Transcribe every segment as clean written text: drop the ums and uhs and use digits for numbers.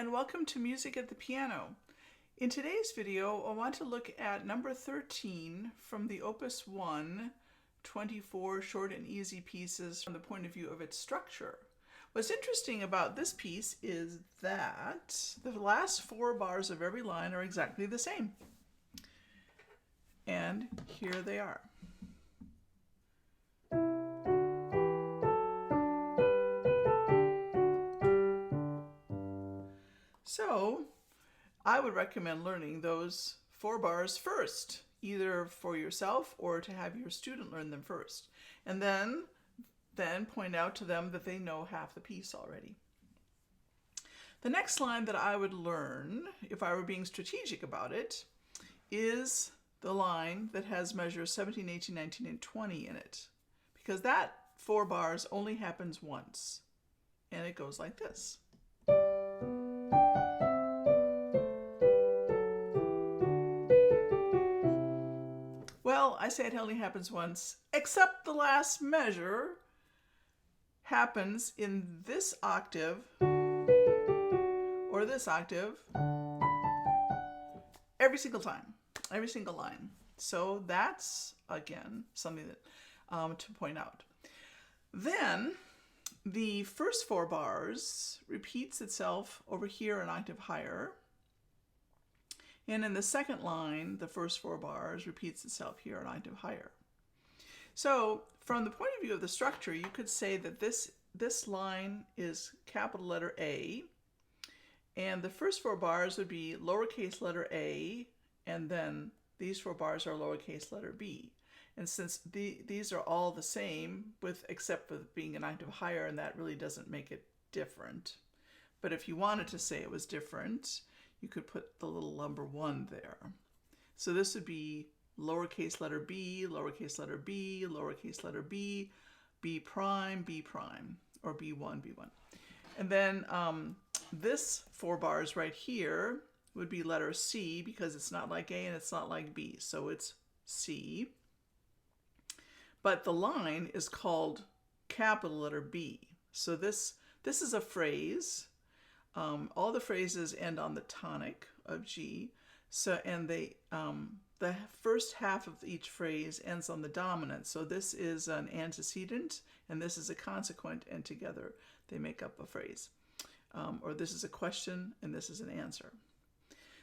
and welcome to Music at the Piano. In today's video, I want to look at number 13 from the Opus 1, 24 short and easy pieces from the point of view of its structure. What's interesting about this piece is that the last 4 bars of every line are exactly the same. And here they are. So I would recommend learning those 4 bars first, either for yourself or to have your student learn them first. And then point out to them that they know half the piece already. The next line that I would learn, if I were being strategic about it, is the line that has measures 17, 18, 19, and 20 in it. Because that 4 bars only happens once. And it goes like this. Well, I say it only happens once, except the last measure happens in this octave or this octave every single time, every single line. So that's, again, something that to point out. Then the first 4 bars repeats itself over here an octave higher. And in the second line, the first 4 bars repeats itself here an octave higher. So from the point of view of the structure, you could say that this line is capital letter A, and the first 4 bars would be lowercase letter a, and then these 4 bars are lowercase letter b. And since these are all the same, except for being an octave higher, and that really doesn't make it different. But if you wanted to say it was different, you could put the little number 1 there. So this would be lowercase letter b, lowercase letter b, lowercase letter b, b prime, or b1, b1. And then this 4 bars right here would be letter C, because it's not like A and it's not like B, so it's C. But the line is called capital letter B. So this is a phrase. All the phrases end on the tonic of G. So, and the first half of each phrase ends on the dominant. So this is an antecedent and this is a consequent, and together they make up a phrase. Or this is a question and this is an answer.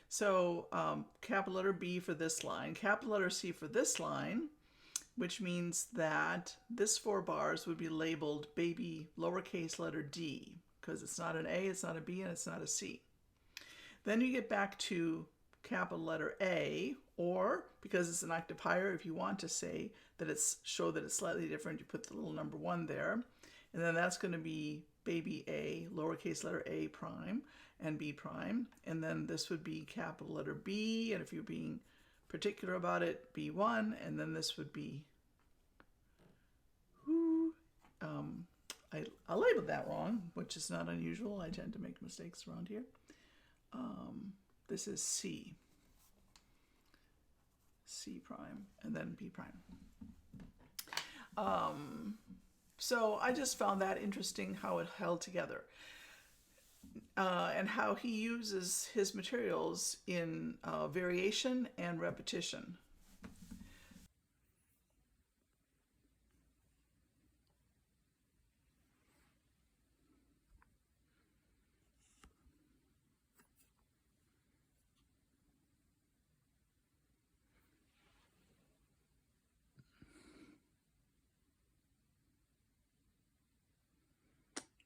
So capital letter B for this line, capital letter C for this line, which means that this 4 bars would be labeled baby lowercase letter d, because it's not an A, it's not a B, and it's not a C. Then you get back to capital letter A, or because it's an octave higher, if you want to say that show that it's slightly different, you put the little number 1 there. And then that's going to be baby A, lowercase letter a prime, and b prime. And then this would be capital letter B, and if you're being particular about it, b1, and then this would be, I labeled that wrong, which is not unusual. I tend to make mistakes around here. This is C prime, and then B prime. So I just found that interesting how it held together, and how he uses his materials in variation and repetition.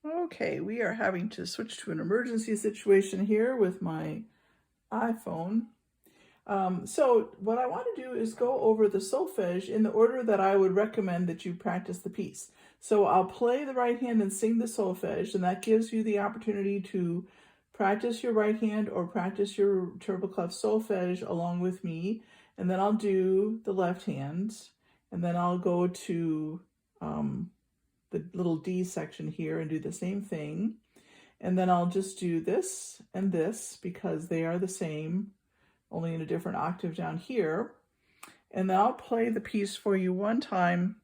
Okay, we are having to switch to an emergency situation here with my iPhone. So what I want to do is go over the solfège in the order that I would recommend that you practice the piece. So I'll play the right hand and sing the solfège, and that gives you the opportunity to practice your right hand or practice your treble clef solfège along with me. And then I'll do the left hand, and then I'll go to the little D section here and do the same thing. And then I'll just do this and this because they are the same, only in a different octave down here. And then I'll play the piece for you one time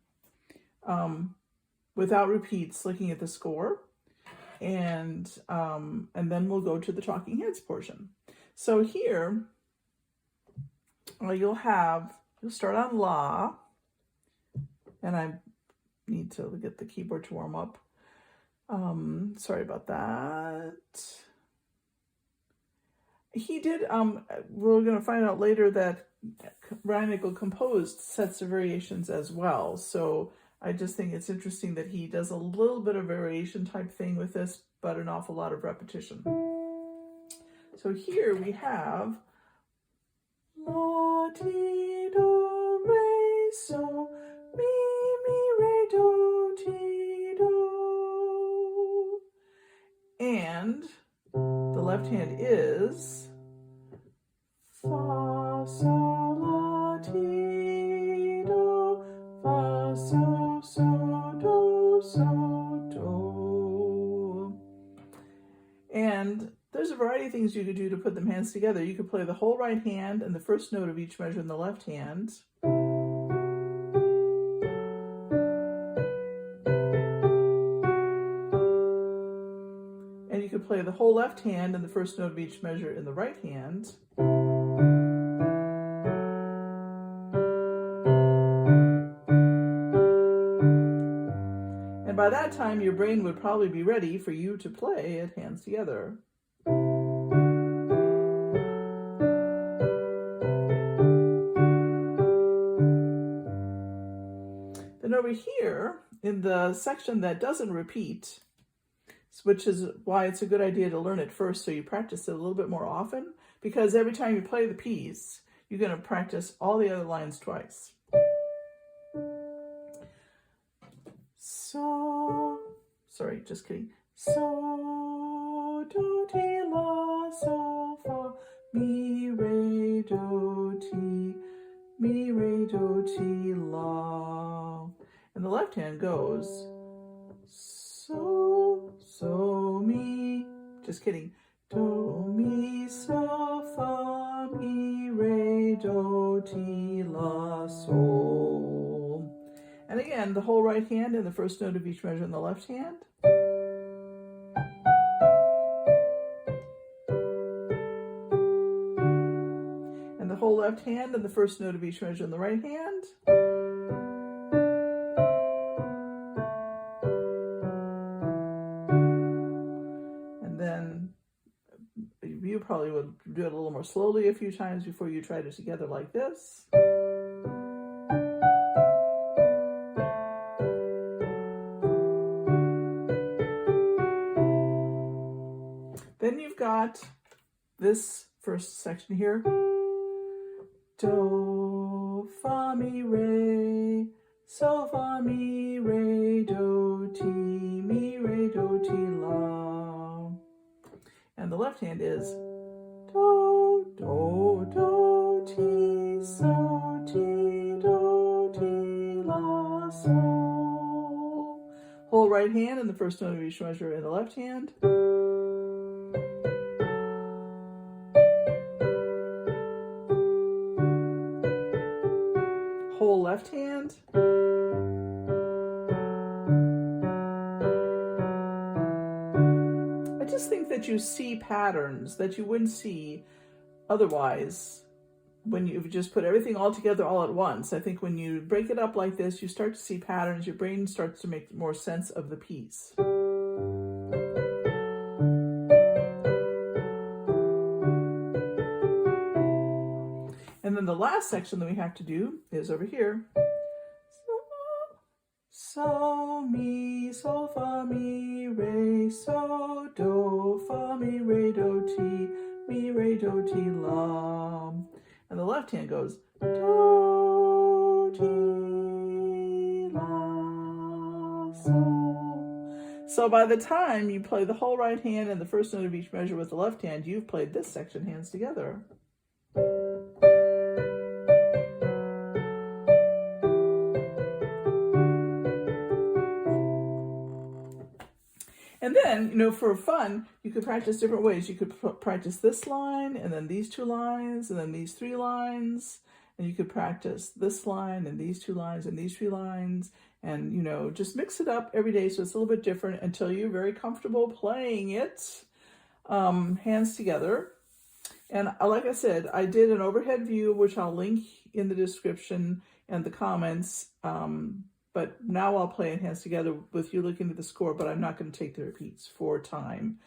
without repeats, looking at the score. and then we'll go to the talking heads portion. So here, you'll start on la, and I need to get the keyboard to warm up. Sorry about that. He did, we're going to find out later that Reinagle composed sets of variations as well. So I just think it's interesting that he does a little bit of variation type thing with this, but an awful lot of repetition. So here we have la, ti, do, re, so, mi, re, do, ti, do. And the left hand is fa, sol, la, ti, do, fa, so, do. And there's a variety of things you could do to put them hands together. You could play the whole right hand and the first note of each measure in the left hand. And you could play the whole left hand and the first note of each measure in the right hand. And by that time, your brain would probably be ready for you to play it hands together. Then over here, in the section that doesn't repeat, which is why it's a good idea to learn it first so you practice it a little bit more often, because every time you play the piece, you're going to practice all the other lines twice. So, sorry, just kidding. So, do, ti, la, so, fa, mi, re, do, ti, la. And the left hand goes so, mi, just kidding. Do, mi, so, fa, mi, re, do, ti, la, so. And again, the whole right hand and the first note of each measure in the left hand. And the whole left hand and the first note of each measure in the right hand. And then you probably would do it a little more slowly a few times before you tried it together like this. Then you've got this first section here. Do, fa, mi, re, so, fa, mi, re, do, ti, la. And the left hand is do, ti, so, ti, la, so. Whole right hand and the first note of each measure in the left hand. Whole left hand. I just think that you see patterns that you wouldn't see otherwise when you just put everything all together all at once. I think when you break it up like this, you start to see patterns. Your brain starts to make more sense of the piece. And then the last section that we have to do is over here. So, mi, so, fa, mi, re, so, do, fa, mi, re, do, ti, la. And the left hand goes do, ti, la, so. So by the time you play the whole right hand and the first note of each measure with the left hand, you've played this section hands together. And then, for fun, you could practice different ways. You could practice this line, and then these two lines, and then these three lines. And you could practice this line, and these two lines, and these three lines. And, you know, just mix it up every day so it's a little bit different until you're very comfortable playing it, hands together. And like I said, I did an overhead view, which I'll link in the description and the comments. But now I'll play it hands together with you looking at the score, but I'm not going to take the repeats for time.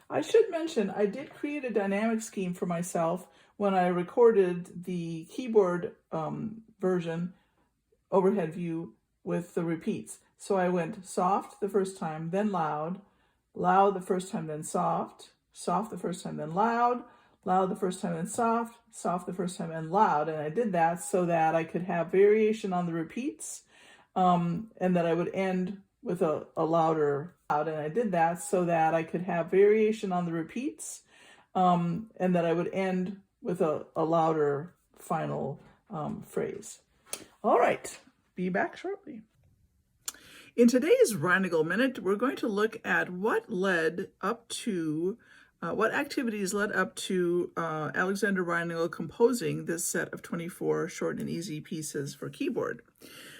I should mention, I did create a dynamic scheme for myself when I recorded the keyboard version overhead view with the repeats. So I went soft the first time, then loud, loud the first time, then soft, soft the first time, then loud, loud the first time, then soft, soft the first time, and loud. And I did that so that I could have variation on the repeats, and that I would end with a louder loud. And I did that so that I could have variation on the repeats, and that I would end with a louder final phrase. All right, be back shortly. In today's Reinagle Minute, we're going to look at what led up to, what activities led up to Alexander Reinagle composing this set of 24 short and easy pieces for keyboard.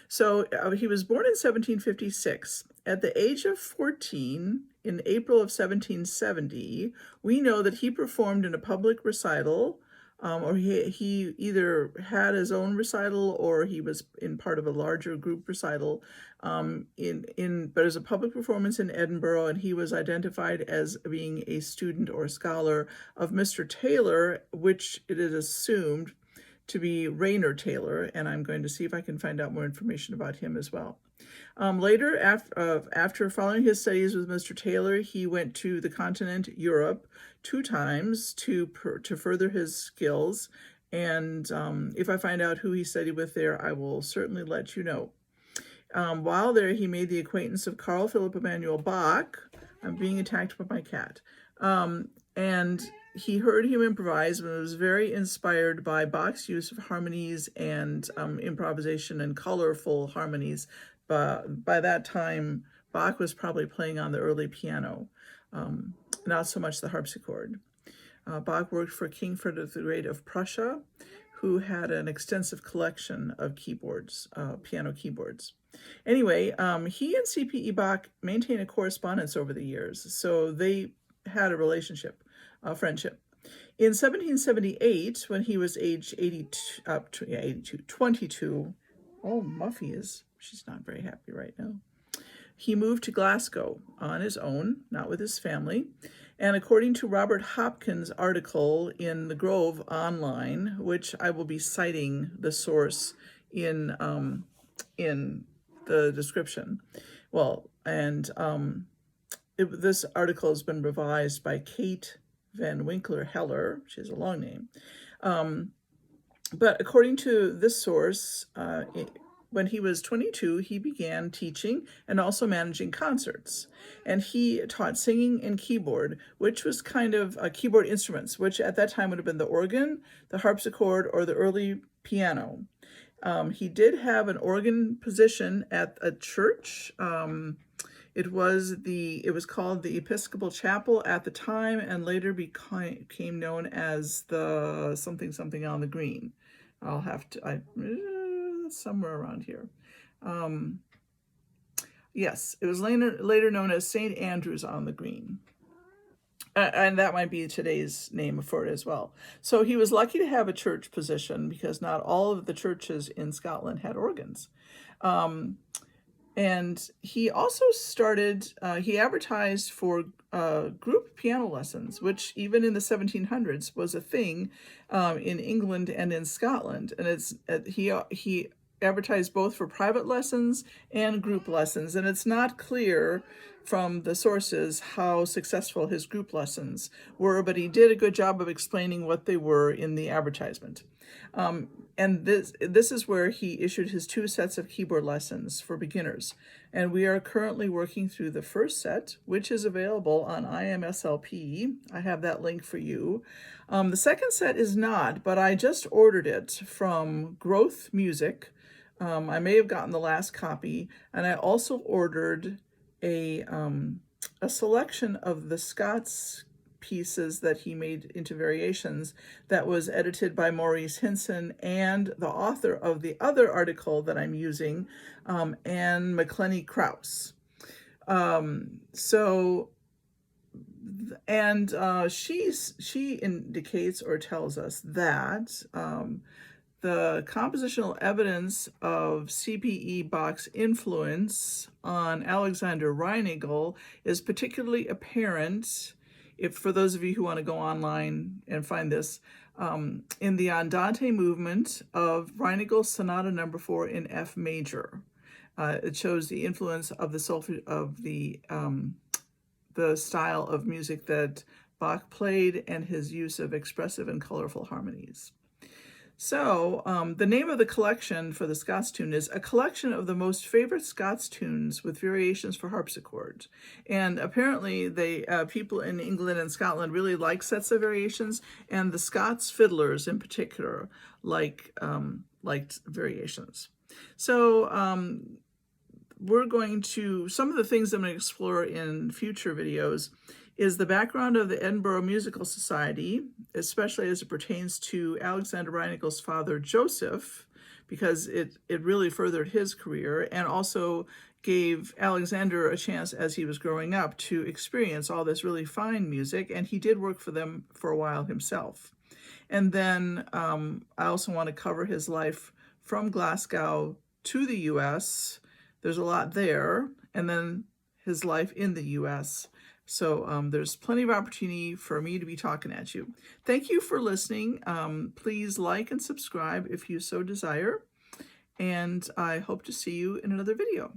So he was born in 1756. At the age of 14, in April of 1770, we know that he performed in a public recital, or he either had his own recital or he was in part of a larger group recital, but it was a public performance in Edinburgh, and he was identified as being a student or scholar of Mr. Taylor, which it is assumed to be Rayner Taylor, and I'm going to see if I can find out more information about him as well. Later, after following his studies with Mr. Taylor, he went to the continent, Europe, 2 times to further his skills, and if I find out who he studied with there, I will certainly let you know. While there, he made the acquaintance of Carl Philipp Emanuel Bach. I'm being attacked by my cat. And he heard him improvise and was very inspired by Bach's use of harmonies and improvisation and colorful harmonies. But by that time, Bach was probably playing on the early piano, not so much the harpsichord. Bach worked for King Frederick the Great of Prussia, who had an extensive collection of keyboards, piano keyboards. Anyway, he and C.P.E. Bach maintained a correspondence over the years, so they had a relationship, a friendship. In 1778, when he was age 22, oh, Muffy she's not very happy right now. He moved to Glasgow on his own, not with his family. And according to Robert Hopkins' article in The Grove online, which I will be citing the source in the description. Well, and this article has been revised by Kate Van Winkler Heller. She has a long name. But according to this source, when he was 22, he began teaching and also managing concerts. And he taught singing and keyboard, which was kind of keyboard instruments, which at that time would have been the organ, the harpsichord, or the early piano. He did have an organ position at a church. It was called the Episcopal Chapel at the time, and later became known as the something on the Green. I'll have to, somewhere around here. Yes, it was later known as St. Andrew's on the Green. And that might be today's name for it as well. So he was lucky to have a church position because not all of the churches in Scotland had organs. And he also started, he advertised for group piano lessons, which even in the 1700s was a thing in England and in Scotland. And he advertised both for private lessons and group lessons. And it's not clear from the sources how successful his group lessons were, but he did a good job of explaining what they were in the advertisement. And this is where he issued his 2 sets of keyboard lessons for beginners. And we are currently working through the first set, which is available on IMSLP. I have that link for you. The second set is not, but I just ordered it from Growth Music. I may have gotten the last copy, and I also ordered a selection of the Scots pieces that he made into variations that was edited by Maurice Hinson and the author of the other article that I'm using, Anne McClenny Krause. She indicates or tells us that the compositional evidence of C.P.E. Bach's influence on Alexander Reinagle is particularly apparent, if for those of you who want to go online and find this, in the Andante movement of Reinagle's Sonata No. 4 in F major. It shows the influence of the solfège of the style of music that Bach played and his use of expressive and colorful harmonies. So the name of the collection for the Scots tune is A Collection of the Most Favorite Scots Tunes with Variations for Harpsichord. And apparently people in England and Scotland really like sets of variations, and the Scots fiddlers in particular liked variations. So some of the things I'm going to explore in future videos is the background of the Edinburgh Musical Society, especially as it pertains to Alexander Reinagle's father, Joseph, because it really furthered his career and also gave Alexander a chance as he was growing up to experience all this really fine music, and he did work for them for a while himself. And then I also want to cover his life from Glasgow to the U.S. There's a lot there, and then his life in the U.S., so there's plenty of opportunity for me to be talking at you. Thank you for listening. Please like and subscribe if you so desire. And I hope to see you in another video.